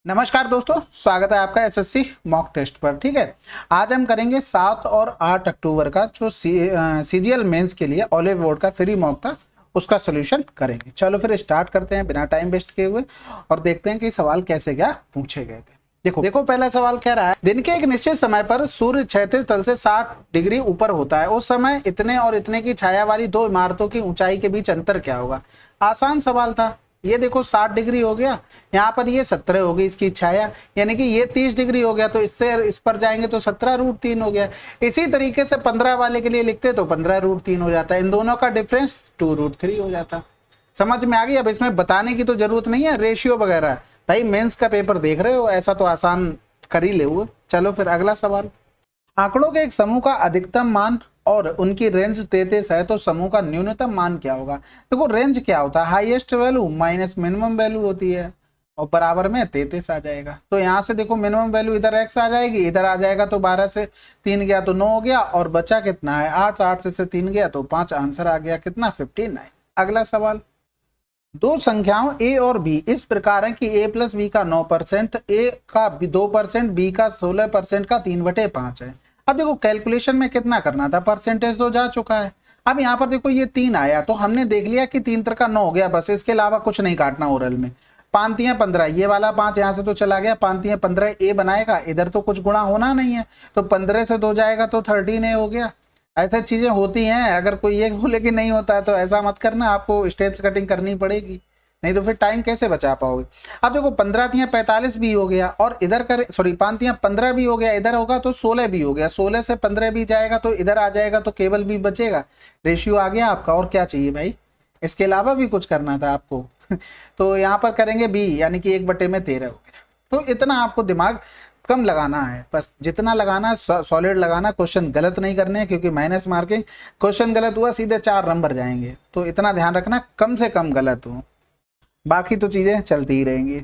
नमस्कार दोस्तों, स्वागत है आपका एसएससी मॉक टेस्ट पर। ठीक है, आज हम करेंगे 7 और 8 अक्टूबर का जो सीजीएल मेंस के लिए ऑलिव बोर्ड का फ्री मॉक था उसका सोल्यूशन करेंगे। चलो फिर स्टार्ट करते हैं बिना टाइम वेस्ट किए हुए और देखते हैं कि सवाल कैसे क्या पूछे गए थे। देखो पहला सवाल कह रहा है, दिन के एक निश्चित समय पर सूर्य क्षैतिज तल से 60 डिग्री ऊपर होता है। उस समय इतने और इतने की छाया वाली दो इमारतों की ऊंचाई के बीच अंतर क्या होगा। आसान सवाल था। ये देखो 60 डिग्री हो गया, यहाँ पर ये 17 हो गई इसकी छाया, यानी कि ये 30 डिग्री हो गया, तो इससे इस पर जाएंगे तो 17√3 हो गया। इसी तरीके से 15 वाले के लिए लिखते तो 15√3 हो जाता है। इन दोनों का डिफरेंस 2√3 हो जाता। समझ में आ गई। अब इसमें बताने की तो जरूरत नहीं है, रेशियो वगैरह। भाई मेंस का पेपर देख रहे हो, ऐसा तो आसान कर ही ले हुए। चलो फिर अगला सवाल, आंकड़ों के एक समूह का अधिकतम मान और उनकी रेंज 33 है तो समूह का न्यूनतम मान क्या होगा। देखो रेंज क्या होता है, highest value minus minimum value होती है और बराबर में 33 आ जाएगा। तो यहाँ से देखो मिनिमम वैल्यू इधर x आ जाएगी, इधर आ जाएगा तो 12 से 3 गया तो 9 हो गया और बचा कितना है 8, 8 से 3 गया तो 5, आंसर आ गया कितना 59। अगला सवाल, दो संख्याओं a और b इस प्रकार है कि a प्लस बी का 9%, a का 2%, b का 16% का 3/5 है। अब देखो कैलकुलेशन में कितना करना था, परसेंटेज तो जा चुका है। अब यहाँ पर देखो ये 3 आया तो हमने देख लिया कि 3 का 9 हो गया, बस इसके अलावा कुछ नहीं काटना ओरल में। 5 × 15, ये वाला 5 यहाँ से तो चला गया, 5 × 15 a बनाएगा, इधर तो कुछ गुणा होना नहीं है तो 15 से 2 जाएगा तो 13a हो गया। ऐसा चीजें होती हैं, अगर कोई ये बोले कि नहीं होता है तो ऐसा मत करना, आपको स्टेप्स कटिंग करनी पड़ेगी, नहीं तो फिर टाइम कैसे बचा पाओगे। अब देखो 15 × 45 भी हो गया और इधर कर 5 × 15 भी हो गया, इधर होगा तो 16 भी हो गया, 16 से 15 भी जाएगा तो इधर आ जाएगा तो केवल भी बचेगा। रेशियो आ गया आपका, और क्या चाहिए भाई, इसके अलावा भी कुछ करना था आपको तो यहाँ पर करेंगे b, यानी कि 1/13 हो गया। तो इतना आपको दिमाग कम लगाना है, बस जितना लगाना है सॉलिड लगाना, क्वेश्चन गलत नहीं करने हैं क्योंकि माइनस मार्किंग, क्वेश्चन गलत हुआ सीधे 4 नंबर जाएंगे। तो इतना ध्यान रखना कम से कम गलत हो, बाकी तो चीजें चलती ही रहेंगी।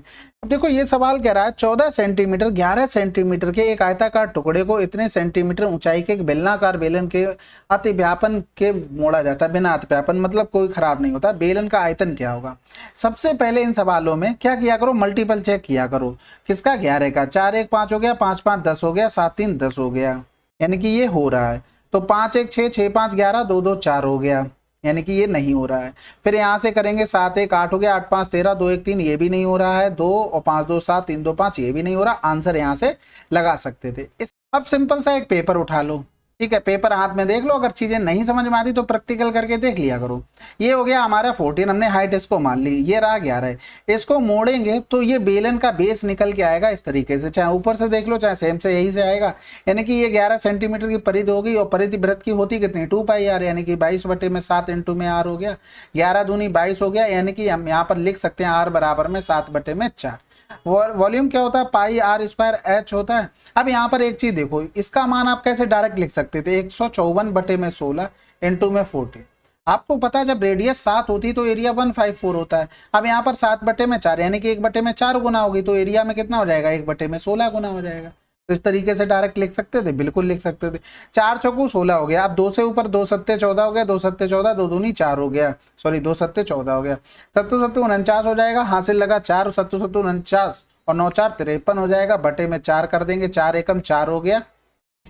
अब देखो ये सवाल कह रहा है 14 सेंटीमीटर 11 सेंटीमीटर के एक आयताकार टुकड़े को इतने सेंटीमीटर ऊंचाई के एक बेलनाकार बेलन के अतिव्यापन के मोड़ा जाता है। बिना अतिव्यापन मतलब कोई खराब नहीं होता। बेलन का आयतन क्या होगा। सबसे पहले इन सवालों में क्या किया करो, मल्टीपल चेक किया करो। किसका, 11 का। 4 1 5 हो गया, 5 5 10 हो गया, 7 3 10 हो गया, यानी कि ये हो रहा है। तो 5 1 6 6 5 11, 2 2 4 हो गया, यानी कि ये नहीं हो रहा है। फिर यहाँ से करेंगे 7 1 8 हो गया, 8 5 13, 2 1 3, ये भी नहीं हो रहा है। 2 और 5 2 7, 3 2 5, ये भी नहीं हो रहा। आंसर यहाँ से लगा सकते थे। अब सिंपल सा एक पेपर उठा लो, ठीक है, पेपर हाथ में देख लो, अगर चीजें नहीं समझ में आती तो प्रैक्टिकल करके देख लिया करो। ये हो गया हमारा 14, हमने हाइट इसको मान ली, ये रहा 11। इसको मोड़ेंगे तो ये बेलन का बेस निकल के आएगा इस तरीके से, चाहे ऊपर से देख लो चाहे सेम से यही से आएगा। यानी कि ये 11 सेंटीमीटर की परिधि होगी और परिधि वृत्त की होती कितनी, 2πr, यानी कि 22/7 इंटू में r हो गया, 11 दूनी 22 हो गया, यानी कि हम यहाँ पर लिख सकते हैं r बराबर में 7/4। वॉल्यूम क्या होता है, πr² h होता है। अब यहाँ पर एक चीज देखो, इसका मान आप कैसे डायरेक्ट लिख सकते थे, 154/16 इंटू में 40। आपको पता है जब रेडियस 7 होती तो एरिया 154 होता है। अब यहाँ पर 7/4 यानी कि 1/4 गुना होगी तो एरिया में कितना हो जाएगा, 1/16 गुना हो जाएगा। तो इस तरीके से डायरेक्ट लिख सकते थे, बिल्कुल लिख सकते थे। 4 चौको 16 हो गया। अब 2 से ऊपर 2 सत्ते 14 हो गया, 2 सत्ते 14, 2 दूनी 4 हो गया, सॉरी 2 सत्ते 14 हो गया। 7 7 49 हो जाएगा, हासिल लगा 4, 7 7 49 और 9 4 53 हो जाएगा। बटे में 4 कर देंगे, 4 एकम 4 हो गया,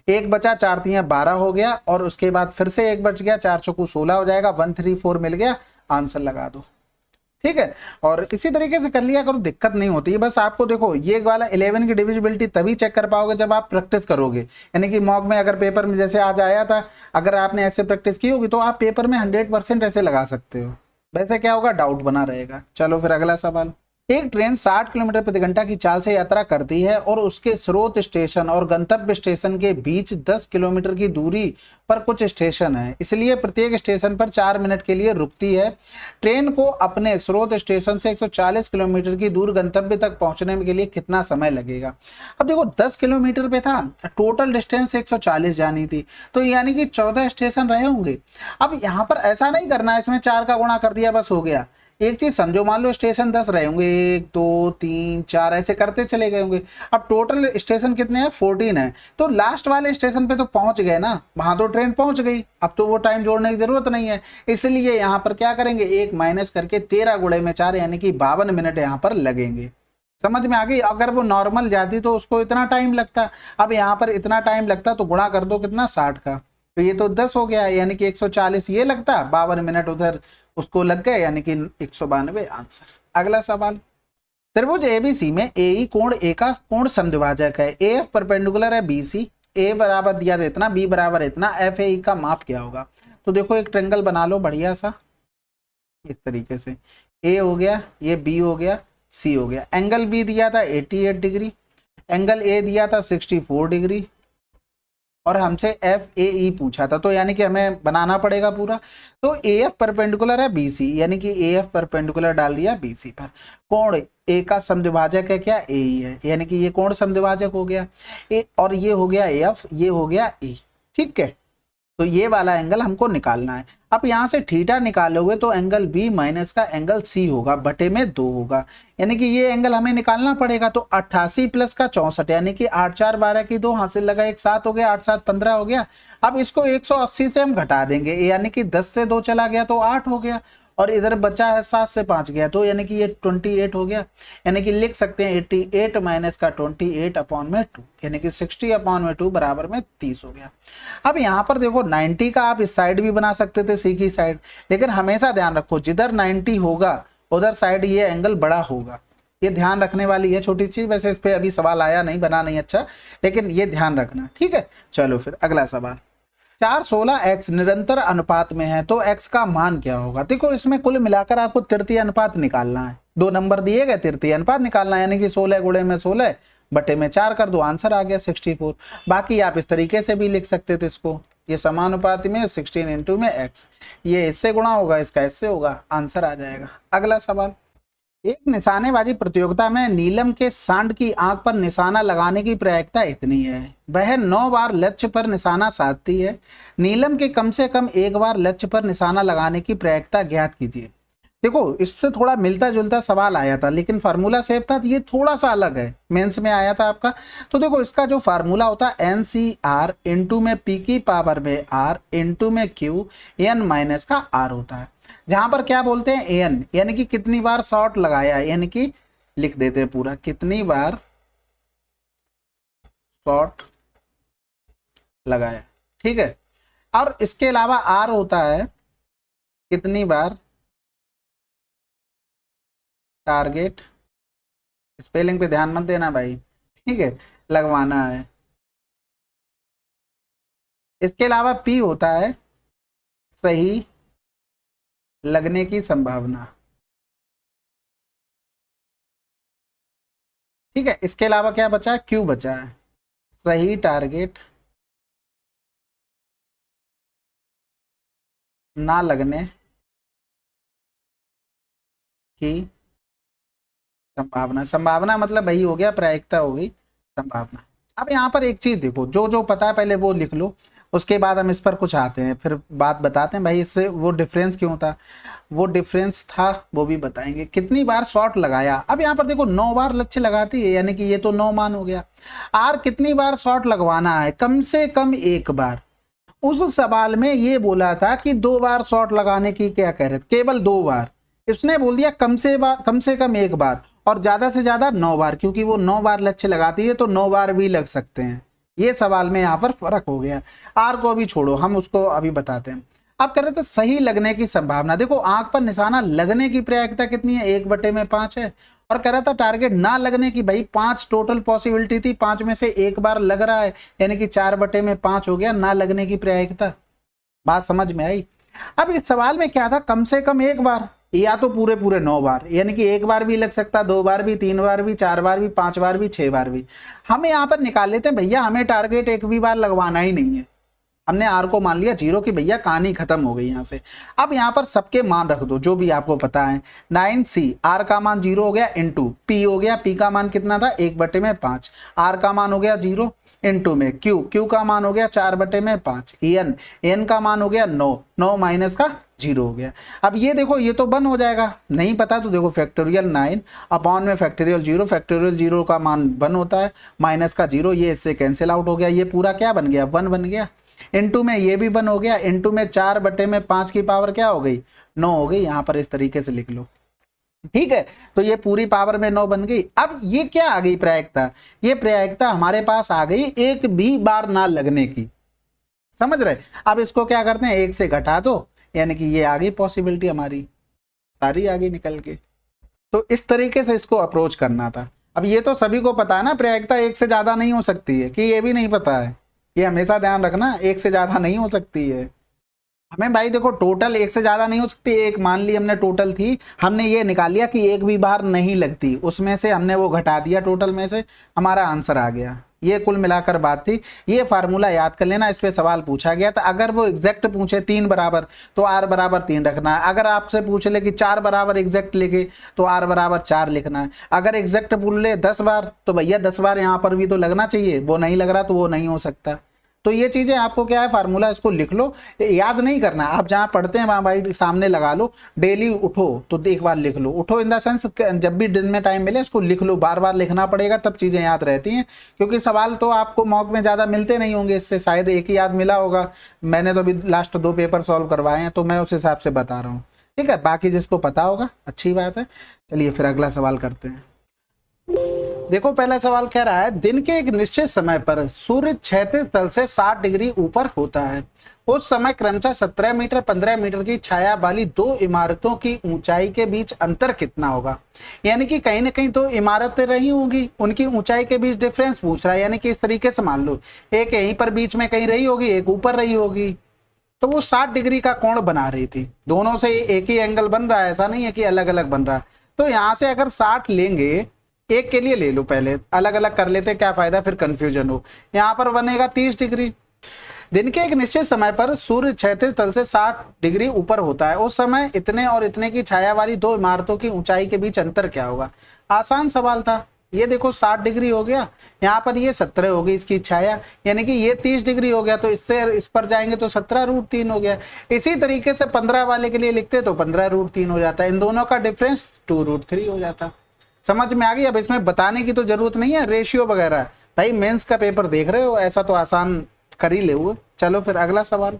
एक बचा, 4 3 12 हो गया और उसके बाद फिर से एक बच गया, 4 चौको 16 हो जाएगा, 134 मिल गया। आंसर लगा दो, ठीक है। और इसी तरीके से कर लिया करो, दिक्कत नहीं होती है। बस आपको देखो ये वाला 11 की डिविजिबिलिटी तभी चेक कर पाओगे जब आप प्रैक्टिस करोगे, यानी कि मॉक में अगर पेपर में जैसे आज आया था, अगर आपने ऐसे प्रैक्टिस की होगी तो आप पेपर में 100% ऐसे लगा सकते हो। वैसे क्या होगा, डाउट बना रहेगा। चलो फिर अगला सवाल, एक ट्रेन 60 किलोमीटर प्रति घंटा की चाल से यात्रा करती है और उसके स्रोत स्टेशन और गंतव्य स्टेशन के बीच 10 किलोमीटर की दूरी पर कुछ स्टेशन है, इसलिए प्रत्येक स्टेशन पर 4 मिनट के लिए रुकती है। ट्रेन को अपने स्रोत स्टेशन से 140 किलोमीटर की दूर गंतव्य तक पहुंचने के लिए कितना समय लगेगा। अब देखो 10 किलोमीटर पे था, टोटल डिस्टेंस 140 जानी थी, तो यानी कि 14 स्टेशन रहे होंगे। अब यहाँ पर ऐसा नहीं करना है इसमें 4 का गुणा कर दिया बस हो गया। एक चीज समझो, मान लो स्टेशन 10 रहे होंगे, 1 2 3 4 ऐसे करते चले गए होंगे। अब टोटल स्टेशन कितने हैं, 14 है, तो लास्ट वाले स्टेशन पे तो पहुंच गए ना, वहां तो ट्रेन पहुंच गई, अब तो वो टाइम जोड़ने की जरूरत नहीं है। इसलिए यहाँ पर क्या करेंगे, 1 माइनस करके 13 गुणे में 4 यानी कि 52 मिनट यहाँ पर लगेंगे। समझ में आ गई। अगर वो नॉर्मल जाती तो उसको इतना टाइम लगता, अब यहाँ पर इतना टाइम लगता तो गुणा कर दो कितना 60 का, तो ये तो 10 हो गया, यानी कि 140 ये लगता, 52 मिनट उधर उसको लग गए, यानी कि 192 आंसर। अगला सवाल, त्रिभुज एबीसी में ए कोण ए का कोण समद्विभाजक है, ए एफ परपेंडिकुलर है बीसी, ए बराबर दिया था इतना, बी बराबर इतना, एफ ए का माप क्या होगा। तो देखो एक ट्रायंगल बना लो बढ़िया सा इस तरीके से, ए हो गया, ये बी हो गया, सी हो गया, एंगल बी दिया था 88 डिग्री, एंगल ए दिया था 64 डिग्री, और हमसे एफ ए ई पूछा था, तो यानी कि हमें बनाना पड़ेगा पूरा। तो ए एफ परपेंडिकुलर है बीसी, यानी कि ए एफ परपेंडिकुलर डाल दिया बीसी पर, कोण ए का समद्विभाजक है क्या, ए ही है, यानी कि ये कोण समद्विभाजक हो गया ए, और ये हो गया एफ, ये हो गया ए, ठीक है। तो ये वाला एंगल हमको निकालना है। अब यहाँ से थीटा निकालोगे तो एंगल बी माइनस का एंगल सी होगा, बटे में 2 होगा, यानी कि ये एंगल हमें निकालना पड़ेगा। तो 88 प्लस का 64, यानी कि 8 4 12 की 2 हासिल लगा, 1 7 हो गया, 8 7 15 हो गया। अब इसको 180 से हम घटा देंगे, यानी कि 10 से 2 चला गया तो 8 हो गया, और इधर बचा है 7 से 5 गया, तो यानी कि ये 28 हो गया, यानी कि लिख सकते हैं 88 माइनस का 28 अपॉन में 2, यानी कि 60 अपॉन में 2 बराबर में 30 हो गया। अब यहाँ पर देखो 90 का आप इस साइड भी बना सकते थे, सी की साइड, लेकिन हमेशा ध्यान रखो जिधर 90 होगा उधर साइड ये एंगल बड़ा होगा, ये ध्यान रखने वाली है छोटी चीज। वैसे इस पे अभी सवाल आया नहीं, बना नहीं अच्छा, लेकिन ये ध्यान रखना, ठीक है। चलो फिर अगला सवाल, 4 16 x निरंतर अनुपात में है तो x का मान क्या होगा। देखो इसमें कुल मिलाकर आपको तृतीय अनुपात निकालना है, 2 नंबर दिए गए, तृतीय अनुपात निकालना है, यानी कि 16 गुणे में 16 बटे में 4 कर दो, आंसर आ गया 64। बाकी आप इस तरीके से भी लिख सकते थे इसको, ये समानुपाती में 16 इंटू में x, ये इससे गुणा होगा, इसका इससे होगा, आंसर आ जाएगा। अगला सवाल, एक निशानेबाजी प्रतियोगिता में नीलम के सांड की आंख पर निशाना लगाने की प्रायिकता इतनी है, वह 9 बार लक्ष्य पर निशाना साधती है, नीलम के कम से कम 1 बार लक्ष्य पर निशाना लगाने की प्रायिकता ज्ञात कीजिए। देखो इससे थोड़ा मिलता जुलता सवाल आया था, लेकिन फार्मूला सेम था, ये थोड़ा सा अलग है, मेंस में आया था आपका। तो देखो इसका जो फार्मूला होता है एन सी आर इंटू में पी की पावर में आर इंटू में क्यू एन माइनस का आर होता है, जहां पर क्या बोलते हैं एन, यानी कि कितनी बार शॉट लगाया, यानी कि लिख देते हैं पूरा, कितनी बार शॉट लगाया, ठीक है। और इसके अलावा आर होता है कितनी बार टारगेट, स्पेलिंग पे ध्यान मत देना भाई, ठीक है, लगवाना है। इसके अलावा पी होता है सही लगने की संभावना, ठीक है। इसके अलावा क्या बचा है, क्यू बचा है सही टारगेट ना लगने की संभावना, संभावना मतलब वही हो गया, प्रायिकता हो गई संभावना। अब यहाँ पर एक चीज देखो, जो जो पता है पहले वो लिख लो, उसके बाद हम इस पर कुछ आते हैं, फिर बात बताते हैं भाई इससे वो डिफरेंस क्यों था, वो डिफरेंस था वो भी बताएंगे। कितनी बार शॉट लगाया, अब यहाँ पर देखो 9 बार लक्ष्य लगाती है, यानी कि ये तो 9 मान हो गया। आर कितनी बार शॉट लगवाना है, कम से कम 1 बार। उस सवाल में ये बोला था कि 2 बार शॉट लगाने की क्या कह रहे थे, केवल 2 बार, इसने बोल दिया कम से कम 1 बार, और ज्यादा से ज्यादा 9 बार, क्योंकि वो 9 बार लक्ष्य लगाती है तो 9 बार भी लग सकते हैं। ये सवाल में यहाँ पर फर्क हो गया। आर को भी छोड़ो, हम उसको अभी बताते हैं। अब कह रहे थे सही लगने की संभावना, देखो आंख पर निशाना लगने की प्रायिकता कितनी है, 1/5 है, और कह रहा था टारगेट ना लगने की, भाई 5 टोटल पॉसिबिलिटी थी, 5 में से 1 बार लग रहा है, यानी कि 4/5 हो गया ना लगने की प्रायिकता। बात समझ में आई। अब इस सवाल में क्या था, कम से कम 1 बार, या तो पूरे पूरे 9 बार, यानी कि 1 बार भी लग सकता, 2 बार भी, 3 बार भी, 4 बार भी, 5 बार भी, 6 बार भी। हम यहाँ पर निकाल लेते हैं भैया, हमें टारगेट 1 भी बार लगवाना ही नहीं है, हमने आर को मान लिया 0 की, भैया कहानी खत्म हो गई यहाँ से। अब यहाँ पर सबके मान रख दो जो भी आपको पता है, 9c, आर का मान 0 हो गया, इंटू पी हो गया, पी का मान कितना था 1/5, आर का मान हो गया 0, इंटू में क्यू का मान हो गया 4/5, एन का मान हो गया 9 माइनस का 0 हो गया। अब ये देखो ये तो बंद हो जाएगा, नहीं पता तो देखो फैक्टोरियल 9 अपॉन में फैक्टोरियल 0, फैक्टोरियल 0 का मान 1 होता है, माइनस का 0, ये इससे कैंसिल आउट हो गया, ये पूरा क्या बन गया 1 बन गया, इंटू में ये भी 1 हो गया, इंटू में 4/5 की पावर क्या हो गई 9 हो गई। यहाँ पर इस तरीके से लिख लो ठीक है, तो ये पूरी पावर में 9 बन गई। अब ये क्या आ गई प्रायिकता, ये प्रायिकता हमारे पास आ गई एक भी बार ना लगने की, समझ रहे। अब इसको क्या करते हैं, एक से घटा दो, यानी कि ये आ गई पॉसिबिलिटी हमारी सारी आ गई निकल के। तो इस तरीके से इसको अप्रोच करना था। अब ये तो सभी को पता है ना, प्रायिकता एक से ज्यादा नहीं हो सकती है, कि ये भी नहीं पता है, ये हमेशा ध्यान रखना, एक से ज्यादा नहीं हो सकती है। हमें भाई देखो टोटल एक से ज्यादा नहीं हो सकती, एक मान ली हमने टोटल थी, हमने ये निकाल लिया कि एक भी बार नहीं लगती, उसमें से हमने वो घटा दिया टोटल में से, हमारा आंसर आ गया। ये कुल मिलाकर बात थी। ये फार्मूला याद कर लेना, इस पे सवाल पूछा गया था। अगर वो एग्जैक्ट पूछे 3 बराबर तो r बराबर 3 रखना है। अगर आपसे पूछ ले कि 4 बराबर एग्जैक्ट लिखे तो r बराबर 4 लिखना है। अगर एग्जैक्ट पूछ ले 10 बार तो भैया 10 बार यहाँ पर भी तो लगना चाहिए, वो नहीं लग रहा तो वो नहीं हो सकता। तो ये चीजें आपको क्या है, फार्मूला इसको लिख लो, याद नहीं करना। आप जहां पढ़ते हैं वहां भाई सामने लगा लो, डेली उठो तो एक बार लिख लो, उठो इन द सेंस जब भी दिन में टाइम मिले इसको लिख लो, बार बार लिखना पड़ेगा तब चीजें याद रहती हैं। क्योंकि सवाल तो आपको मॉक में ज्यादा मिलते नहीं होंगे, इससे शायद एक ही याद मिला होगा। मैंने तो अभी लास्ट 2 पेपर सॉल्व करवाए हैं तो मैं उस हिसाब से बता रहा हूँ, ठीक है। बाकी जिसको पता होगा अच्छी बात है। चलिए फिर अगला सवाल करते हैं। देखो पहला सवाल कह रहा है, दिन के एक निश्चित समय पर सूर्य क्षैतिज तल से 60 डिग्री ऊपर होता है। उस समय क्रमशः 17 मीटर 15 मीटर की छाया वाली 2 इमारतों की ऊंचाई के बीच अंतर कितना होगा। यानी कि कहीं ना कहीं 2 इमारतें रही होंगी, उनकी ऊंचाई के बीच डिफरेंस पूछ रहा है। यानी कि इस तरीके से मान लो, एक यहीं पर बीच में कहीं रही होगी, एक ऊपर रही होगी, तो वो 60 डिग्री का कोण बना रही थी। दोनों से एक ही एंगल बन रहा है, ऐसा नहीं है कि अलग अलग बन रहा है। तो यहां से अगर 60 लेंगे, एक के लिए ले लो, पहले अलग अलग कर लेते, क्या फायदा फिर कंफ्यूजन हो। यहां पर बनेगा 30 डिग्री। दिन के एक निश्चित समय पर सूर्य क्षैतिज तल से 60 डिग्री ऊपर होता है। उस समय इतने और इतने की छाया वाली 2 इमारतों की ऊंचाई के बीच अंतर क्या होगा। आसान सवाल था। ये देखो 60 डिग्री हो गया, यहाँ पर ये 17 हो गई इसकी छाया, यानी कि ये 30 डिग्री हो गया, तो इससे इस पर जाएंगे तो 17√3 हो गया। इसी तरीके से 15 वाले के लिए लिखते तो 15√3 हो जाता। इन दोनों का डिफरेंस 2√3 हो जाता। समझ में आ गई। अब इसमें बताने की तो जरूरत नहीं है, रेशियो वगैरह भाई मेंस का पेपर देख रहे हो, ऐसा तो आसान कर ही ले हुए। चलो फिर अगला सवाल।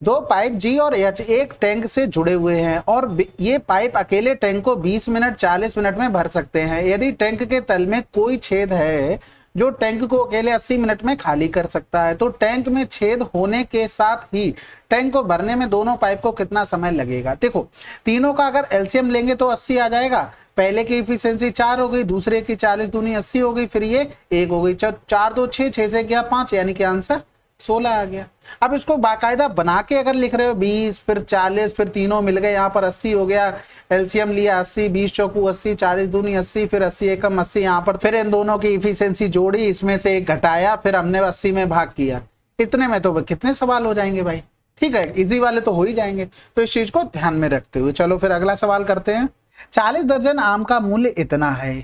2 पाइप जी और एच एक टैंक से जुड़े हुए हैं और ये पाइप अकेले टैंक को 20 मिनट 40 मिनट में भर सकते हैं। यदि टैंक के तल में कोई छेद है जो टैंक को अकेले 80 मिनट में खाली कर सकता है, तो टैंक में छेद होने के साथ ही टैंक को भरने में दोनों पाइप को कितना समय लगेगा। देखो तीनों का अगर एलसीएम लेंगे तो 80 आ जाएगा। पहले की इफिशियंसी 4 हो गई, दूसरे की 40 दूनी 80 हो गई, फिर ये 1 हो गई। 4 2 6, 6 से गया 5, यानी कि आंसर 16 आ गया। अब इसको बाकायदा बना के अगर लिख रहे हो 20 फिर 40 फिर तीनों मिल गए, यहाँ पर 80 हो गया, एलसीएम लिया 80, 20 चौकू 80, 40 दूनी 80, फिर 80 एकम 80, यहाँ पर फिर इन दोनों की इफिशियंसी जोड़ी, इसमें से एक घटाया, फिर हमने 80 में भाग किया। इतने में तो कितने सवाल हो जाएंगे भाई, ठीक है, इजी वाले तो हो ही जाएंगे। तो इस चीज को ध्यान में रखते हुए चलो फिर अगला सवाल करते हैं। 40 दर्जन आम का मूल्य इतना है,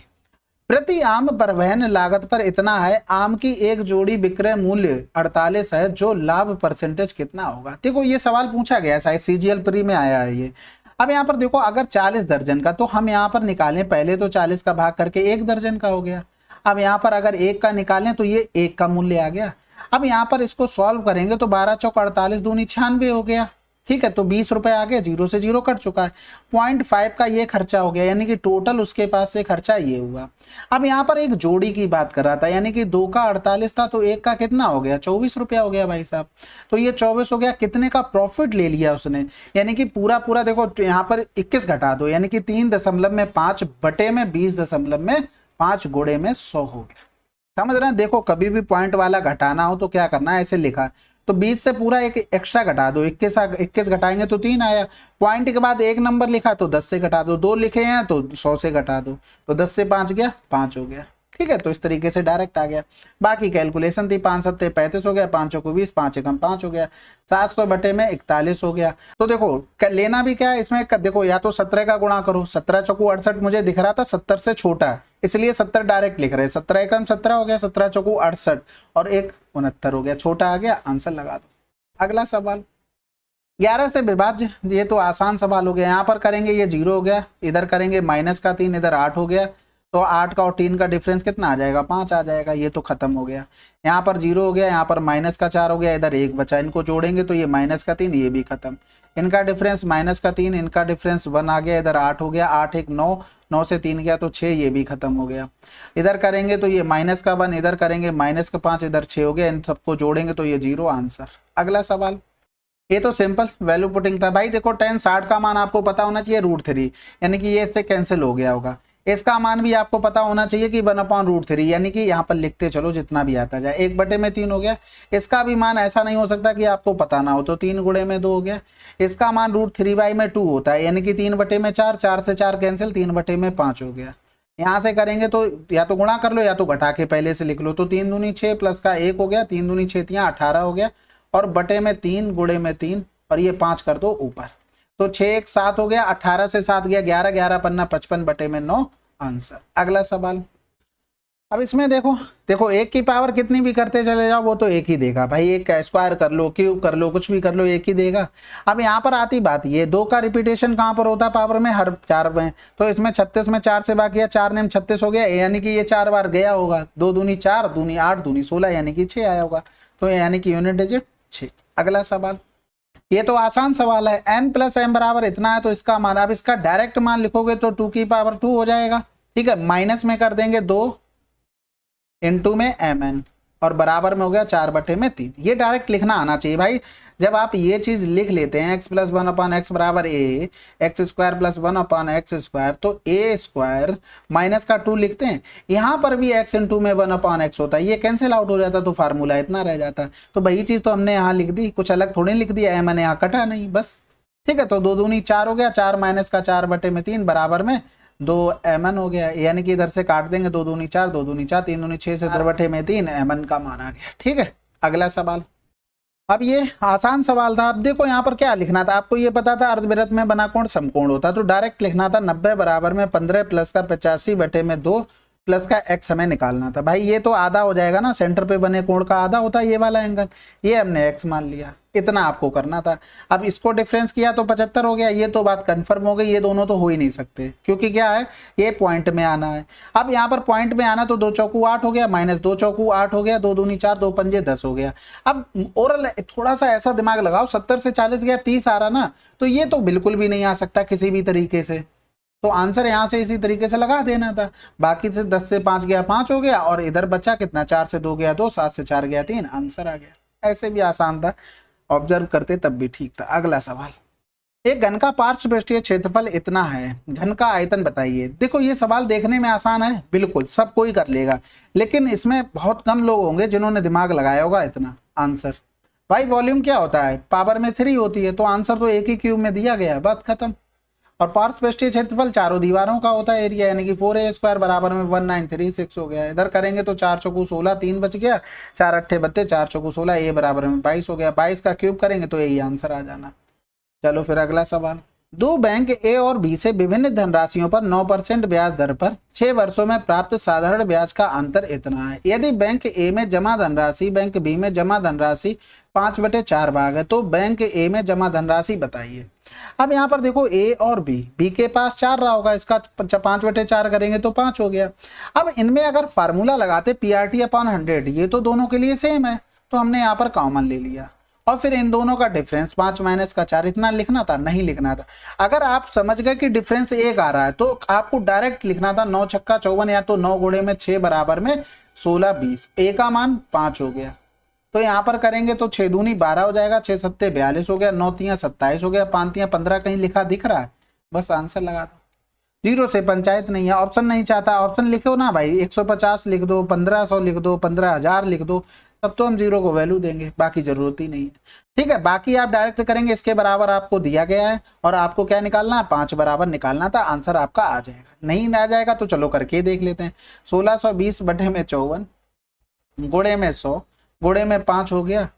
प्रति आम परिवहन लागत पर इतना है, आम की एक जोड़ी विक्रय मूल्य 48 है, जो लाभ परसेंटेज कितना होगा। देखो ये सवाल पूछा गया, शायद सीजीएल प्री में आया है ये। अब यहाँ पर देखो अगर 40 दर्जन का, तो हम यहाँ पर निकालें, पहले तो 40 का भाग करके 1 दर्जन का हो गया। अब यहाँ पर अगर 1 का निकालें तो ये 1 का मूल्य आ गया। अब यहाँ पर इसको सॉल्व करेंगे तो 12 चौक 48 दूनी 96 हो गया, ठीक है। तो 20 रुपए आ गया, 0 से 0 कट चुका है। 0.5 का ये खर्चा हो गया, यानी कि टोटल उसके पास से खर्चा ये हुआ। अब यहाँ पर एक जोड़ी की बात कर रहा था, यानी कि 2 का 48 था तो 1 का कितना हो गया, 24 रुपया हो गया भाई साहब। तो ये 24 हो गया, कितने का प्रॉफिट ले लिया उसने, यानी कि पूरा पूरा देखो यहाँ पर 21 घटा दो, यानी कि 3.5 बटे में 20.5 गुणे में 100 हो गया। समझ रहे हैं। देखो कभी भी पॉइंट वाला घटाना हो तो क्या करना है, ऐसे लिखा तो 20 से पूरा एक एक्स्ट्रा घटा दो, 21 घटाएंगे तो 3 आया। पॉइंट के बाद 1 नंबर लिखा तो 10 से घटा दो, 2 लिखे हैं तो 100 से घटा दो, तो 10 से 5 गया 5 हो गया, ठीक है। तो इस तरीके से डायरेक्ट आ गया। बाकी कैलकुलेशन थी, 5 7 35 हो गया, 5 चौको 20, 5 एकम 5 हो गया, 700 बटे में 41 हो गया। तो देखो लेना भी क्या है इसमें, देखो या तो 17 का गुणा करो, 17 चौको 68 मुझे दिख रहा था 70 से छोटा है, इसलिए 70 डायरेक्ट लिख रहे हैं। 17 एकम 17 हो गया, 17 चौको 68 और 1 69 हो गया, छोटा आ गया, आंसर लगा दो। अगला सवाल 11 से विभाज्य, ये तो आसान सवाल हो गया। यहाँ पर करेंगे ये 0 हो गया, इधर करेंगे -3, इधर 8 हो गया, तो 8 का और 3 का डिफरेंस कितना आ जाएगा, 5 आ जाएगा। ये तो खत्म हो गया, यहाँ पर 0 हो गया, यहाँ पर माइनस का 4 हो गया, इधर 1 बचा, इनको जोड़ेंगे तो ये माइनस का 3, ये भी खत्म। इनका डिफरेंस माइनस का 3, इनका डिफरेंस 1 आ गया, इधर 8 हो गया, 8 1 9, 9 से 3 गया तो 6, ये भी खत्म हो गया। इधर करेंगे तो ये माइनस का 1, इधर करेंगे माइनस का 5, इधर 6 हो गया, इन सबको जोड़ेंगे तो ये 0 आंसर। अगला सवाल, ये तो सिंपल वैल्यू पुटिंग था भाई। देखो tan 60 का मान आपको पता होना चाहिए √3, यानी कि ये इससे कैंसिल हो गया होगा। इसका मान भी आपको पता होना चाहिए कि 1/√3, यानी कि यहाँ पर लिखते चलो जितना भी आता जाए, 1/3 हो गया। इसका भी मान ऐसा नहीं हो सकता कि आपको पता ना हो, तो 3 गुणे में 2 हो गया। इसका मान √3/2 होता है, यानी कि 3/4, 4 से 4 कैंसिल, 3/5 हो गया। यहाँ से करेंगे तो या तो गुणा कर लो या तो घटा के पहले से लिख लो, तो 3 दूनी 6 प्लस का 1 हो गया, 3 दूनी 6 3 18 हो गया, और बटे में 3 गुणे में 3, और ये 5 कर दो ऊपर, तो 6 1 7 हो गया, 18 से 7 गया 11, 11 पन्ना 55 बटे में 9 आंसर। अगला सवाल, अब इसमें देखो 1 की पावर कितनी भी करते चले जाओ वो तो एक ही देगा भाई, 1 का स्क्वायर कर लो, क्यूब कर लो, कुछ भी कर लो, एक ही देगा। अब यहाँ पर आती बात, ये 2 का रिपीटेशन कहाँ पर होता है, पावर में, हर 4 में। तो इसमें 36 में 4 से बाकी है, 4 ने 36 हो गया, यानी कि ये 4 बार गया होगा। 2 दूनी 4, दूनी 8, दूनी 16, यानी कि 6 आया होगा, तो यानी कि यूनिट डिजिट 6। अगला सवाल, ये तो आसान सवाल है, n + m बराबर इतना है तो इसका मान, अब इसका डायरेक्ट मान लिखोगे तो 2 की पावर 2 हो जाएगा, ठीक है। माइनस में कर देंगे 2 इंटू में mn, और बराबर में हो गया 4/3। ये डायरेक्ट लिखना आना चाहिए भाई। जब आप ये चीज लिख लेते हैं x + 1/x बराबर a, x² + 1/x², तो a² माइनस का 2 लिखते हैं। यहाँ पर भी x इंटू में 1/x होता है, ये कैंसिल आउट हो जाता, तो फार्मूला इतना रह जाता। तो वही चीज तो हमने यहाँ लिख दी, कुछ अलग थोड़ी लिख दिया, मैंने यहाँ कटा नहीं बस, ठीक है। तो 2 दूनी 4 हो गया, 4 माइनस का 4/3 बराबर में 2 mn हो गया, यानी कि इधर से काट देंगे, 2 दूनी 4, 2 दूनी 4, 3 दूनी 6 से 4/3 mn का मान आ गया, ठीक है। अगला सवाल, अब ये आसान सवाल था। अब देखो यहाँ पर क्या लिखना था, आपको ये पता था अर्धवृत्त में बना कोण समकोण होता, तो डायरेक्ट लिखना था 90 बराबर में 15 प्लस का 85 बटे में 2 प्लस का x हमें निकालना था। भाई ये तो आधा हो जाएगा ना, सेंटर पे बने कोण का आधा होता है ये वाला एंगल, ये हमने x मान लिया, इतना आपको करना था। अब इसको डिफरेंस किया तो 75 हो गया, ये तो बात कंफर्म हो गई, ये दोनों तो हो ही नहीं सकते, क्योंकि क्या है, ये पॉइंट में आना है। अब यहाँ पर पॉइंट में आना, तो 2 चौकू 8 हो गया, माइनस 2 चौकू 8 हो गया, 2 दूनी 4, 2 पंजे 10 हो गया। अब ओरल थोड़ा सा ऐसा दिमाग लगाओ, 70 से 40 गया 30 आ रहा ना, तो ये तो बिल्कुल भी नहीं आ सकता किसी भी तरीके से, तो आंसर यहां से इसी तरीके से लगा देना था। बाकी से 10 से 5 गया 5 हो गया, और इधर बचा कितना, 4 से 2 गया 2, 7 से 4 गया 3, आंसर आ गया। ऐसे भी आसान था, ऑब्जर्व करते तब भी ठीक था। अगला सवाल, एक घन का पार्श्व पृष्ठीय क्षेत्रफल इतना है, घन का आयतन बताइए। देखो ये सवाल देखने में आसान है, बिल्कुल सब कोई कर लेगा, लेकिन इसमें बहुत कम लोग होंगे जिन्होंने दिमाग लगाया होगा इतना। आंसर भाई, वॉल्यूम क्या होता है, पावर में 3 होती है, तो आंसर तो एक ही क्यूब में दिया गया, बात खत्म। और पार्श्व पृष्ठीय क्षेत्रफल चारों दीवारों का होता है एरिया, यानी कि 4a² बराबर में 1936 हो गया। इधर करेंगे तो 4 चौकू 16, 3 बच गया, 4 अट्ठे 32, 4 चौकू 16, a बराबर में 22 हो गया। 22 का क्यूब करेंगे तो यही आंसर आ जाना। चलो फिर अगला सवाल, 2 बैंक ए और बी से विभिन्न धनराशियों पर 9% ब्याज दर पर 6 वर्षों में प्राप्त साधारण ब्याज का अंतर इतना है। यदि बैंक ए में जमा धनराशि बैंक बी में जमा धनराशि 5/4 भाग है, तो बैंक ए में जमा धनराशि बताइए। अब यहाँ पर देखो ए और बी के पास 4 रहा होगा, इसका 5/4 करेंगे तो 5 हो गया। अब इनमें अगर फार्मूला लगाते PRT/100, ये तो दोनों के लिए सेम है, तो हमने यहाँ पर कॉमन ले लिया, और फिर इन दोनों का डिफरेंस 5 माइनस का 4, इतना लिखना था, नहीं लिखना था। अगर आप समझ गए कि डिफरेंस 1 आ रहा है तो आपको डायरेक्ट लिखना था 9 छक्का 54, या तो 9 गुणे में 6 बराबर में 16 20, ए का मान 5 हो गया। तो यहाँ पर करेंगे तो 6 दूनी 12 हो जाएगा, 6 सत्ते 42 हो गया, 9 तियां 27 हो गया, 5 तियां 15 कहीं लिखा दिख रहा है, बस आंसर लगा दो। 0 से पंचायत नहीं है, ऑप्शन नहीं चाहता, ऑप्शन लिखो ना भाई, 150 लिख दो, 1500 लिख दो, 15,000 लिख दो, तब तो हम 0 को वैल्यू देंगे, बाकी जरूरत ही नहीं है, ठीक है। बाकी आप डायरेक्ट करेंगे, इसके बराबर आपको दिया गया है, और आपको क्या निकालना है, 5 बराबर निकालना था, आंसर आपका आ जाएगा। नहीं आ जाएगा तो चलो करके देख लेते हैं। 1620 बटे में 54 गुणे में 100 गुणे में 5 हो गया,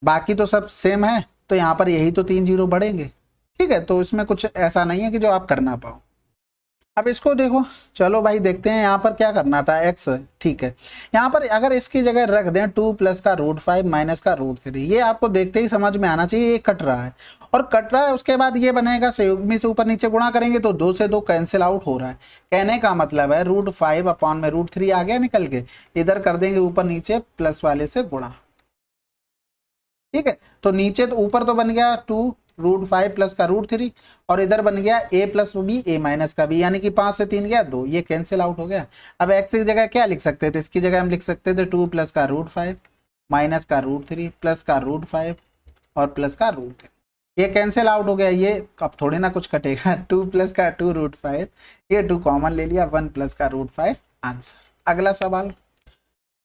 बाकी तो सब सेम है, तो यहाँ पर यही तो 3 0 बढ़ेंगे, ठीक है। तो इसमें कुछ ऐसा नहीं है कि जो आप कर ना पाओ। अब इसको देखो, चलो भाई देखते हैं यहाँ पर क्या करना था, x, ठीक है। यहाँ पर अगर इसकी जगह रख दें 2 प्लस का रूट 5 माइनस का रूट 3, ये आपको देखते ही समझ में आना चाहिए ये कट रहा है और कट रहा है। उसके बाद ये बनेगा संयुग्मी से ऊपर नीचे गुणा करेंगे तो 2 से 2 कैंसिल आउट हो रहा है। कहने का मतलब है रूट 5 अपॉन में रूट 3 आ गया निकल के, इधर कर देंगे ऊपर नीचे प्लस वाले से गुणा, ठीक है। तो नीचे तो ऊपर तो बन गया 2 रूट 5 प्लस का रूट 3 और इधर बन गया a plus B a minus का बी, यानी कि 5 से 3 गया 2, ये कैंसिल आउट हो गया। अब x की जगह क्या लिख सकते थे, इसकी जगह हम लिख सकते थे 2 प्लस का रूट 5 माइनस का रूट 3 प्लस का रूट 5 और प्लस का रूट 3, ये कैंसिल आउट हो गया। ये अब थोड़ी ना कुछ कटेगा, 2 प्लस का 2 रूट 5, ये 2 कॉमन ले लिया, 1 प्लस का रूट 5 आंसर। अगला सवाल,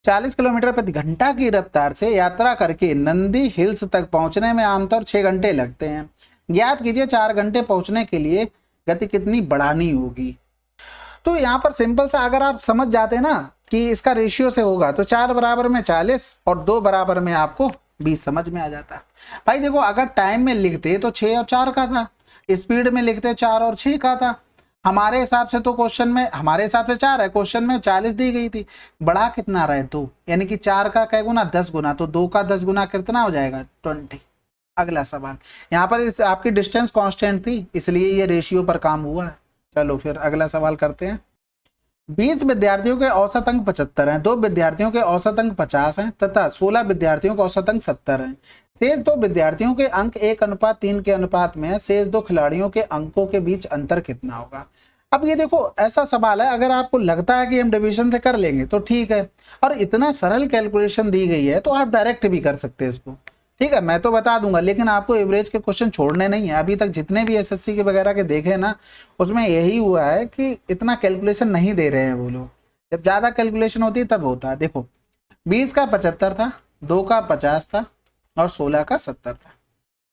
40 किलोमीटर प्रति घंटा की रफ्तार से यात्रा करके नंदी हिल्स तक पहुंचने में आमतौर 6 घंटे लगते हैं। ज्ञात कीजिए 4 घंटे पहुंचने के लिए गति कितनी बढ़ानी होगी। तो यहाँ पर सिंपल सा अगर आप समझ जाते ना कि इसका रेशियो से होगा तो 4 बराबर में 40 और 2 बराबर में आपको 20 समझ में आ जाता। भाई देखो अगर टाइम में लिखते तो 6 और 4 का था, स्पीड में लिखते 4 और 6 का था। हमारे हिसाब से तो क्वेश्चन में, हमारे हिसाब से 4 है, क्वेश्चन में 40 दी गई थी। बड़ा कितना रहा है 2, यानी कि 4 का कै गुना 10 गुना, तो 2 का 10 गुना कितना हो जाएगा 20। अगला सवाल, यहाँ पर इस आपकी डिस्टेंस कांस्टेंट थी इसलिए ये रेशियो पर काम हुआ है। चलो फिर अगला सवाल करते हैं। 20 विद्यार्थियों के औसत अंक 75 हैं, 2 विद्यार्थियों के औसत अंक 50 हैं तथा 16 विद्यार्थियों के औसत अंक 70 हैं। शेष 2 विद्यार्थियों के अंक 1:3 के अनुपात में है, शेष 2 खिलाड़ियों के अंकों के बीच अंतर कितना होगा। अब ये देखो ऐसा सवाल है, अगर आपको लगता है कि हम डिवीजन से कर लेंगे तो ठीक है, और इतना सरल कैलकुलेशन दी गई है तो आप डायरेक्ट भी कर सकते हैं इसको, ठीक है। मैं तो बता दूंगा लेकिन आपको एवरेज के क्वेश्चन छोड़ने नहीं है। अभी तक जितने भी एसएससी के वगैरह के देखे ना उसमें यही हुआ है कि इतना कैलकुलेशन नहीं दे रहे हैं वो लोग, जब ज्यादा कैलकुलेशन होती है तब होता है। देखो 20 का 75 था, 2 का 50 था और 16 का 70 था।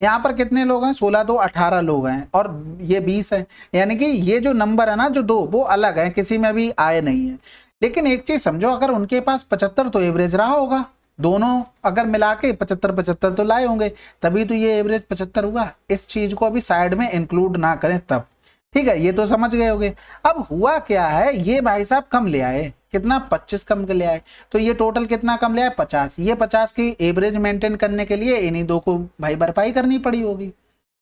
यहाँ पर कितने लोग हैं, 16 2 18 लोग हैं और ये 20 है, यानी कि ये जो नंबर है ना जो 2 वो अलग है, किसी में भी आए नहीं है। लेकिन एक चीज समझो, अगर उनके पास 75 तो एवरेज रहा होगा, दोनों अगर मिला के 75 तो लाए होंगे, तभी तो ये एवरेज 75 हुआ। इस चीज को अभी साइड में इंक्लूड ना करें तब, ठीक है। ये तो समझ गए होंगे। अब हुआ क्या है, ये भाई साहब कम ले आए, कितना 25 कम के ले आए, तो ये टोटल कितना कम ले आए 50। ये 50 की एवरेज मेंटेन करने के लिए इन्हीं 2 को भाई भरपाई करनी पड़ी होगी।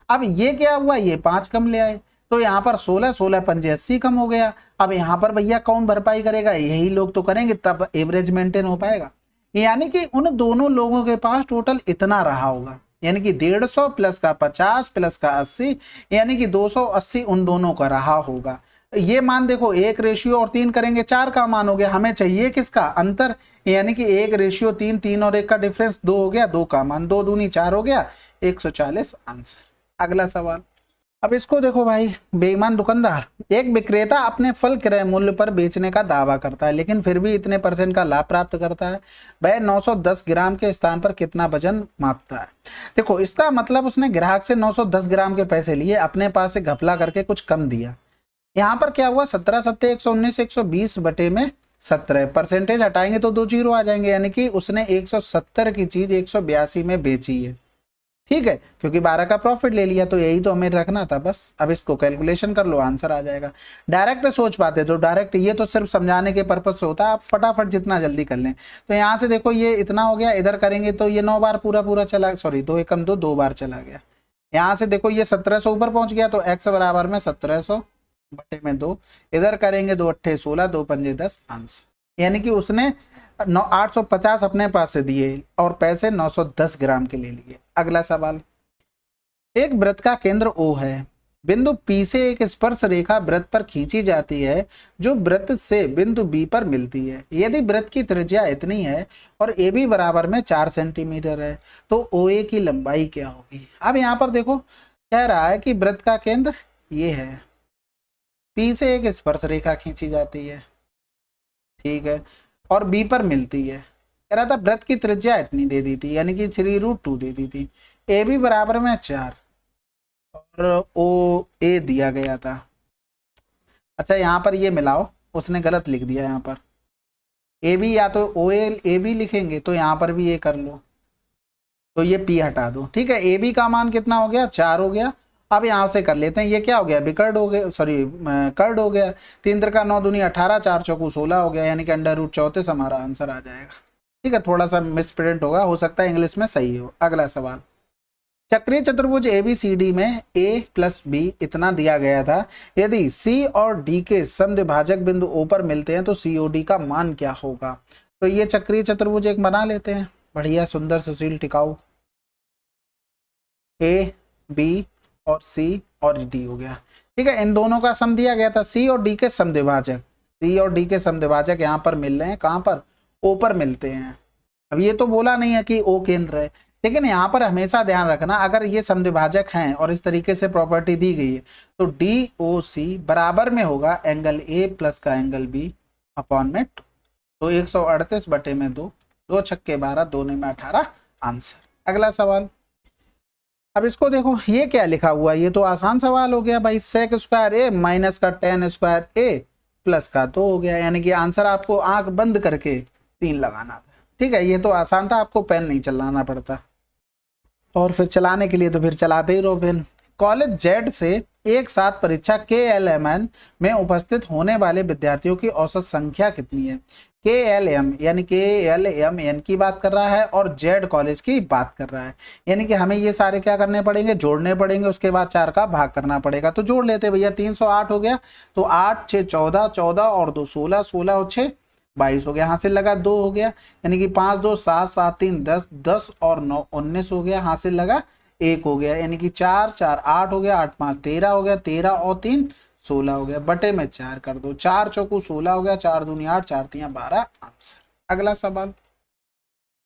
अब ये क्या हुआ, ये 5 कम ले आए, तो यहाँ पर 16 16 पंजे 80 कम हो गया। अब यहाँ पर भैया कौन भरपाई करेगा, यही लोग तो करेंगे, तब एवरेज मेंटेन हो पाएगा। यानी कि उन दोनों लोगों के पास टोटल इतना रहा होगा, यानी कि 150 प्लस का 50 प्लस का 80, यानी कि 280 उन दोनों का रहा होगा। ये मान देखो 1 रेशियो और 3 करेंगे 4 का मान हो गया, हमें चाहिए किसका अंतर, यानी कि 1 रेशियो 3, 3 और 1 का डिफरेंस 2 हो गया, 2 का मान 2 दूनी 4 हो गया, 140 आंसर। अगला सवाल, अब इसको देखो भाई, बेईमान दुकानदार, एक विक्रेता अपने फल क्रय मूल्य पर बेचने का दावा करता है लेकिन फिर भी इतने % का लाभ प्राप्त करता है। वह 910 ग्राम के स्थान पर कितना वजन मापता है। देखो इसका मतलब उसने ग्राहक से 910 ग्राम के पैसे लिए, अपने पास से घपला करके कुछ कम दिया। यहाँ पर क्या हुआ, 17 सत्ते 119, 120 बटे में 17, परसेंटेज हटाएंगे तो 2 जीरो आ जाएंगे, यानी कि उसने 170 की चीज 182 में बेची है, ठीक है, क्योंकि 12 का प्रॉफिट ले लिया। तो यही तो हमें रखना था बस। अब इसको कैलकुलेशन कर लो, आंसर आ जाएगा। डायरेक्ट सोच पाते तो डायरेक्ट, ये तो सिर्फ समझाने के पर्पज से होता है, आप फटाफट जितना जल्दी कर लें। तो यहाँ से देखो ये इतना हो गया, इधर करेंगे तो ये 9 बार पूरा पूरा चला, सॉरी 2 एकम 2, 2 बार चला गया। यहाँ से देखो ये 1700 ऊपर पहुंच गया, तो x बराबर में 1700 बटे में 2, इधर करेंगे 2 अट्ठे 16, 2 पंजे 10 आंसर। यानी कि उसने 850 अपने पास से दिए और पैसे 910 ग्राम के ले लिए। अगला सवाल, एक वृत्त का केंद्र O है, बिंदु P से एक स्पर्श रेखा वृत्त पर खींची जाती है जो वृत्त से बिंदु B पर मिलती है। यदि वृत्त की त्रिज्या इतनी है और AB बराबर में 4 सेंटीमीटर है तो OA की लंबाई क्या होगी। अब यहाँ पर देखो कह रहा है कि वृत्त का केंद्र ये है, P से एक स्पर्श रेखा खींची जाती है, ठीक है, और B पर मिलती है। कह रहा था वृत्त की त्रिज्या इतनी दे दी थी, यानी कि 3√2 दे दी थी। AB बराबर में 4 और OA दिया गया था। अच्छा यहाँ पर ये मिलाओ, उसने गलत लिख दिया यहाँ पर। AB या तो OA AB लिखेंगे तो यहाँ पर भी ये कर लो, तो ये P हटा दो, ठीक है। AB का मान कितना हो गया 4 हो गया अब यहाँ से कर लेते हैं, ये क्या हो गया, बिकर्ड हो गया, सॉरी कर्ड हो गया। 3 त्रिका 9 दूनी 18, 4 चौकू 16 हो गया, यानी कि √34 हमारा आंसर आ जाएगा। ठीक है, थोड़ा सा मिसप्रिंट होगा, हो सकता है इंग्लिश में सही हो। अगला सवाल, चक्रीय चतुर्भुज ABCD में A + B इतना दिया गया था, यदि C और D के समद्विभाजक बिंदु O पर मिलते हैं तो COD का मान क्या होगा। तो ये चक्रीय चतुर्भुज एक बना लेते हैं, बढ़िया सुंदर सुशील टिकाऊ। A, B और C और D हो गया। ठीक है, इन दोनों का सम दिया गया था, C और D के समद्विभाजक, C और D के समद्विभाजक यहाँ पर मिल रहे हैं, कहाँ पर, O पर मिलते हैं। अब ये तो बोला नहीं है कि O केंद्र है, लेकिन यहाँ पर हमेशा ध्यान रखना, अगर ये समद्विभाजक हैं और इस तरीके से प्रॉपर्टी दी गई है तो DOC बराबर में होगा एंगल A प्लस का एंगल B अपॉन में 2। तो 138 बटे में 2, 2 छक्के 12, 2 ने में 18 आंसर। अगला सवाल, अब इसको देखो, ये क्या लिखा हुआ है, ये तो आसान सवाल हो गया भाई। सेक स्क्वायर A माइनस का tan स्क्वायर A प्लस का 2 हो गया, यानी कि आंसर आपको आंख बंद करके 3 लगाना था। ठीक है, ये तो आसान था, आपको पेन नहीं चलाना पड़ता, और फिर चलाने के लिए तो फिर चलाते ही रहो पेन। कॉलेज जेड से एक साथ परीक्षा KLMN में उपस्थित होने वाले विद्यार्थियों की औसत संख्या कितनी है। KLM यानी KLMN की बात कर रहा है और जेड कॉलेज की बात कर रहा है, यानी कि हमें ये सारे क्या करने पड़ेंगे, जोड़ने पड़ेंगे, उसके बाद 4 का भाग करना पड़ेगा। तो जोड़ लेते भैया, 308 हो गया, तो 8 6 14, 14 और 2 16, 16 और 6 22 हो गया, हासिल लगा 2 हो गया, यानी कि 5 2 7 7 3 10, 10 और 9 19 हो गया, हासिल लगा 1 हो गया, यानी कि 4 4 8 हो गया, 8 5 13 हो गया, 13 और 3 16 हो गया, बटे में 4 कर दो, 4 चौकू 16 हो गया, 4 दूनी 8, 4 3 12 आंसर। अगला सवाल,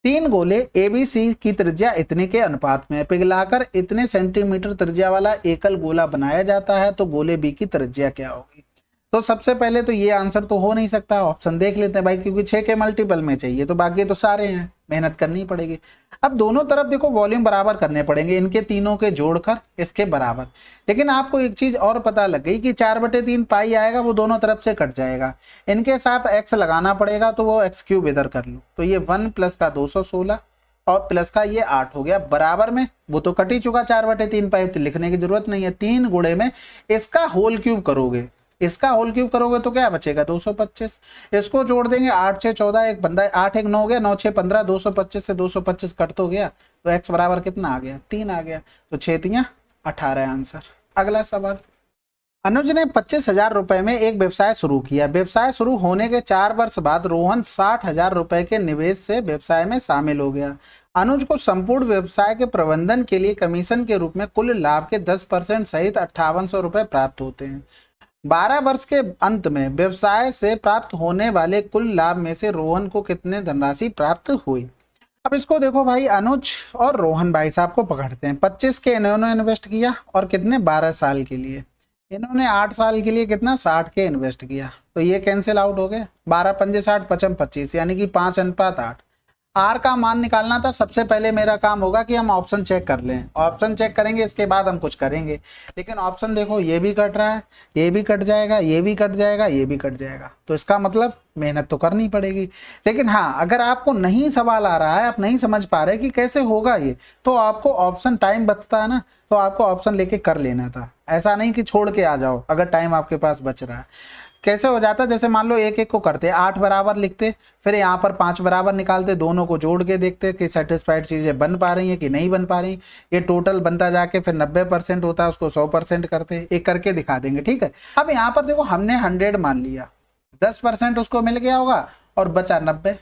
3 गोले ABC की त्रिज्या इतने के अनुपात में पिघलाकर इतने सेंटीमीटर त्रिज्या वाला एकल गोला बनाया जाता है, तो गोले B की त्रिज्या क्या होगी। तो सबसे पहले तो ये आंसर तो हो नहीं सकता, ऑप्शन देख लेते हैं भाई, क्योंकि 6 के मल्टीपल में चाहिए, तो बाकी तो सारे हैं, मेहनत करनी पड़ेगी। अब दोनों तरफ देखो वॉल्यूम बराबर करने पड़ेंगे, इनके तीनों के जोड़कर इसके बराबर। लेकिन आपको एक चीज और पता लग गई कि 4/3 पाई आएगा, वो दोनों तरफ से कट जाएगा, इनके साथ x लगाना पड़ेगा, तो वो x³ इधर कर लो, तो ये 1 प्लस का 216 और प्लस का ये 8 हो गया, बराबर में, वो तो कट ही चुका 4/3 पाई, तो लिखने की जरूरत नहीं है। 3 गुणे में इसका होल क्यूब करोगे, इसका होल क्यूब करोगे तो क्या बचेगा, 225। इसको जोड़ देंगे, 8 6 14, एक बंदा 8 1 9 हो गया, 9 6 15, 225 से 225 कट तो गया, तो x बराबर कितना आ गया, 3 आ गया, तो 6 3 18 आंसर। अगला सवाल, अनुज ने 25,000 रुपए में एक व्यवसाय शुरू किया। व्यवसाय शुरू होने के 4 वर्ष बाद रोहन 60,000 रुपए के निवेश से व्यवसाय में शामिल हो गया। अनुज को संपूर्ण व्यवसाय के प्रबंधन के लिए कमीशन के रूप में कुल लाभ के 10% सहित 5800 रुपए प्राप्त होते हैं। 12 वर्ष के अंत में व्यवसाय से प्राप्त होने वाले कुल लाभ में से रोहन को कितने धनराशि प्राप्त हुई। अब इसको देखो भाई, अनुज और रोहन भाई साहब को पकड़ते हैं। 25 के इन्होंने इन्वेस्ट किया, और कितने, 12 साल के लिए। इन्होंने 8 साल के लिए कितना, 60 के इन्वेस्ट किया, तो ये कैंसिल आउट हो गए, 12 पंजे 60, 55 25, यानी कि 5:8। आर का मान निकालना था। सबसे पहले मेरा काम होगा कि हम ऑप्शन चेक कर लें, ऑप्शन चेक करेंगे, इसके बाद हम कुछ करेंगे। लेकिन ऑप्शन देखो, ये भी कट रहा है, ये भी कट जाएगा, ये भी कट जाएगा, ये भी कट जाएगा, तो इसका मतलब मेहनत तो करनी पड़ेगी। लेकिन हाँ, अगर आपको नहीं सवाल आ रहा है, आप नहीं समझ पा रहे कि कैसे होगा ये, तो आपको ऑप्शन, टाइम बचता है ना, तो आपको ऑप्शन लेके कर लेना था। ऐसा नहीं कि छोड़ के आ जाओ अगर टाइम आपके पास बच रहा है। कैसे हो जाता, जैसे मान लो एक एक को करते, 8 बराबर लिखते, फिर यहाँ पर 5 बराबर निकालते, दोनों को जोड़ के देखते कि सेटिस्फाइड चीजें बन पा रही हैं कि नहीं बन पा रही। ये टोटल बनता जाके फिर 90% होता है, उसको 100% करते, एक करके दिखा देंगे। ठीक है, अब यहाँ पर देखो, हमने 100 मान लिया, 10% उसको मिल गया होगा और बचा 90।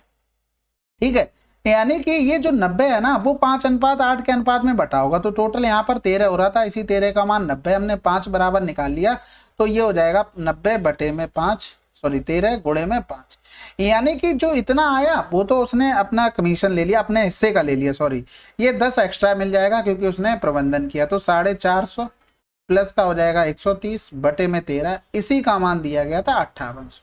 ठीक है, यानी कि ये जो 90 है ना, वो 5:8 के अनुपात में बटा होगा, तो टोटल यहाँ पर 13 हो रहा था, इसी 13 का मान 90, हमने 5 बराबर निकाल लिया, तो ये हो जाएगा 90 बटे में 5, सॉरी 13 गुणे में 5, यानी कि जो इतना आया वो तो उसने अपना कमीशन ले लिया, अपने हिस्से का ले लिया, सॉरी, ये 10 एक्स्ट्रा मिल जाएगा क्योंकि उसने प्रबंधन किया, तो 450 प्लस का हो जाएगा 130 बटे में 13, इसी का मान दिया गया था 5800।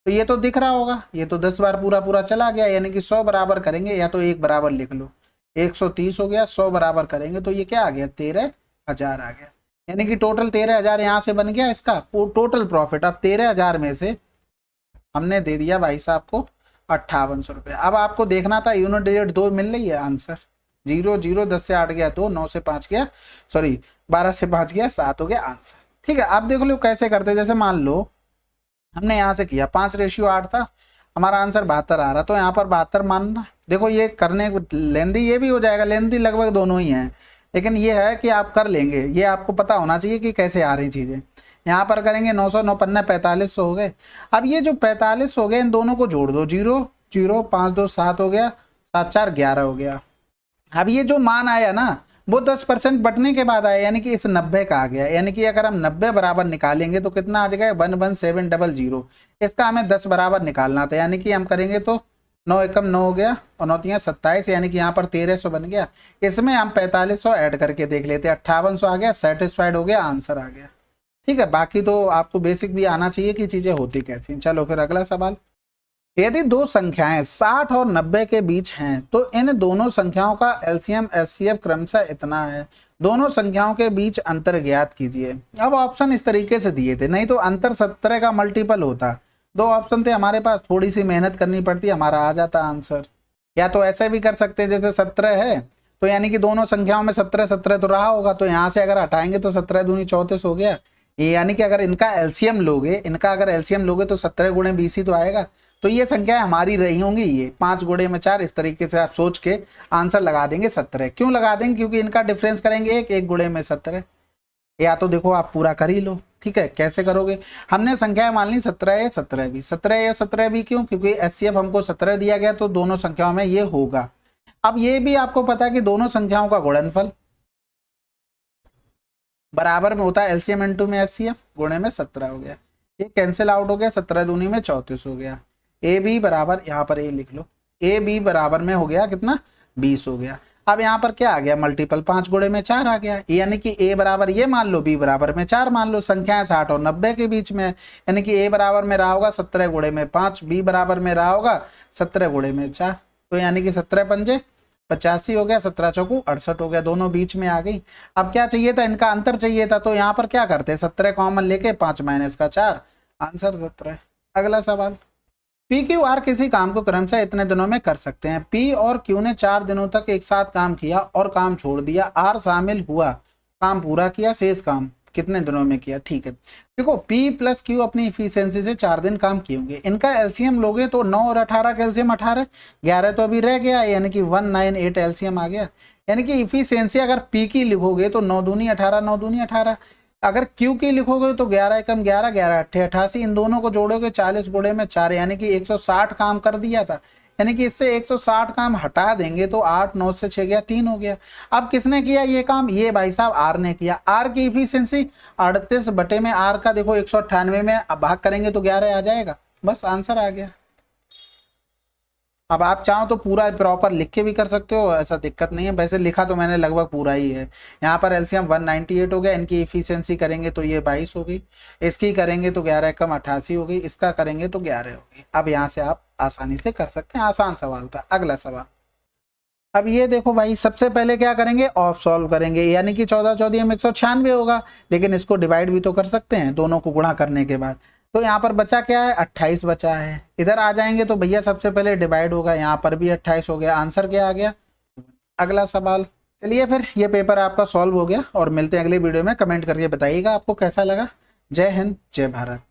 तो ये तो दिख रहा होगा, ये तो 10 बार पूरा पूरा चला गया, यानी कि 100 बराबर करेंगे, या तो 1 बराबर लिख लो, 130 हो गया, 100 बराबर करेंगे तो ये क्या आ गया, 13,000 आ गया, यानी कि टोटल 13,000 यहाँ से बन गया इसका टोटल प्रॉफिट। अब 13,000 में से हमने दे दिया भाई साहब को 5800 रुपये। अब आपको देखना था यूनिट डिजिट 2 मिल रही है आंसर, 0 0 10 से 8 गया 2, 9 से 5 गया, सॉरी 12 से 5 गया 7 हो गया आंसर। ठीक है, आप देख लो कैसे करते हैं। जैसे मान लो हमने यहाँ से किया 5:8 था, हमारा आंसर 72 आ रहा, तो यहाँ पर 72 मानना। देखो ये करने लेंदी ये भी हो जाएगा, लेंदी लगभग दोनों ही हैं, लेकिन ये है कि आप कर लेंगे, ये आपको पता होना चाहिए कि कैसे आ रही चीज़ें। यहाँ पर करेंगे 900 9 पन्ना 4500 हो गए। अब ये जो 45 हो गए इन दोनों को जोड़ दो, 0 0 5 2 7 हो गया, 7 4 11 हो गया। अब ये जो मान आया ना वो 10% बटने के बाद आया, यानी कि इस 90 का आ गया। यानी कि अगर हम 90 बराबर निकालेंगे तो कितना आ जाएगा 11700, इसका हमें 10 बराबर निकालना था। यानी कि हम करेंगे तो 9 एकम 9 हो गया और 9 तियां 27, यानी कि यहाँ पर 1300 बन गया। इसमें हम 4500 ऐड करके देख लेते, 5800 आ गया, सेटिस्फाइड हो गया, आंसर आ गया। ठीक है, बाकी तो आपको बेसिक भी आना चाहिए कि चीजें होती कैसी। चलो फिर अगला सवाल। यदि दो संख्याएं 60 और 90 के बीच हैं तो इन दोनों संख्याओं का एलसीएम एचसीएफ क्रमशः इतना है। दोनों संख्याओं के बीच अंतर ज्ञात कीजिए। अब ऑप्शन इस तरीके से दिए थे, नहीं तो अंतर 17 का मल्टीपल होता। दो ऑप्शन थे हमारे पास, थोड़ी सी मेहनत करनी पड़ती, हमारा आ जाता आंसर। या तो ऐसे भी कर सकते हैं, जैसे 17 है तो यानी कि दोनों संख्याओं में 17 17 तो रहा होगा, तो यहाँ से अगर हटाएंगे तो 17 दूनी 34 हो गया। ये यानी कि अगर इनका एलसीएम लोगे, इनका अगर एलसीएम लोगे तो 17 गुणे 20 ही तो आएगा। तो ये संख्या हमारी रही होंगी, ये 5 गुणे में 4, इस तरीके से आप सोच के आंसर लगा देंगे 17। क्यों लगा देंगे? क्योंकि इनका डिफरेंस करेंगे 1 गुणे में 17। या तो देखो आप पूरा कर ही लो। ठीक है, कैसे करोगे? हमने संख्या मान ली 17 है 17 भी, 17 या 17 भी। क्यों? क्योंकि एचसीएफ हमको 17 दिया गया, तो दोनों संख्याओं में ये होगा। अब ये भी आपको पता है कि दोनों संख्याओं का गुणनफल बराबर में होता है एलसीएम इनटू में एचसीएफ, गुणे में 17 हो गया, ये कैंसिल आउट हो गया, 17 दूनी में 34 हो गया। ए बी बराबर, यहाँ पर ए लिख लो, ए बी बराबर में हो गया कितना 20 हो गया। अब यहाँ पर क्या आ गया मल्टीपल, 5 गुणे में 4 आ गया, यानी कि ए बराबर ये मान लो, बी बराबर में 4 मान लो। संख्याएं 60 और 90 के बीच में, यानी कि ए बराबर में रहा होगा 17 गुणे में 5, बी बराबर में रहा होगा 17 गुणे में 4, तो यानी कि 17 पंजे 85 हो गया, 17 चौकू 68 हो गया, दोनों बीच में आ गई। अब क्या चाहिए था? इनका अंतर चाहिए था, तो यहाँ पर क्या करते हैं 17 कॉमन लेके 5 माइनस का 4, आंसर 17। अगला सवाल। पी क्यू आर किसी काम को क्रमशः इतने दिनों में कर सकते हैं। पी और क्यू ने 4 दिनों तक एक साथ काम किया और काम छोड़ दिया, आर शामिल हुआ, काम पूरा किया, शेष काम कितने दिनों में किया? ठीक है, देखो P प्लस Q अपनी इफिशियंसी से 4 दिन काम किए होंगे। इनका एलसीएम लोगे तो 9 और 18 का एलसीएम 18, 11 तो अभी रह गया, यानी कि 198 एलसीएम आ गया। यानी कि इफिशियंसी अगर P की लिखोगे तो 9 दूनी 18, 9 दूनी 18। अगर Q की लिखोगे तो 11 एकम 11, 11 अट्ठे 88, इन दोनों को जोड़ोगे 40 गुणे में 4, यानी कि 160 काम कर दिया था। यानी कि इससे 160 काम हटा देंगे तो 8 9 से 6 गया 3 हो गया। अब किसने किया ये काम? ये भाई साहब आर ने किया। आर की इफिशियंसी 38 बटे में आर का देखो 198 में भाग करेंगे तो 11 आ जाएगा, बस आंसर आ गया। अब आप चाहो तो पूरा प्रॉपर लिख के भी कर सकते हो, ऐसा दिक्कत नहीं है। वैसे लिखा तो मैंने लगभग पूरा ही है। यहाँ पर एलसीएम 198 हो गया, इनकी इफिशियंसी करेंगे तो ये 22 हो गई, इसकी करेंगे तो 11 कम 88 हो गई, इसका करेंगे तो 11 हो गई। अब यहाँ से आप आसानी से कर सकते हैं, आसान सवाल था। अगला सवाल। अब ये देखो भाई, सबसे पहले क्या करेंगे? ऑफ सॉल्व करेंगे, यानी कि 14 14 में 196 होगा, लेकिन इसको डिवाइड भी तो कर सकते हैं दोनों को गुणा करने के बाद। तो यहाँ पर बचा क्या है? 28 बचा है। इधर आ जाएंगे तो भैया सबसे पहले डिवाइड होगा, यहाँ पर भी 28 हो गया, आंसर क्या आ गया? अगला सवाल। चलिए फिर ये पेपर आपका सॉल्व हो गया, और मिलते हैं अगले वीडियो में। कमेंट करके बताइएगा आपको कैसा लगा। जय हिंद, जय भारत।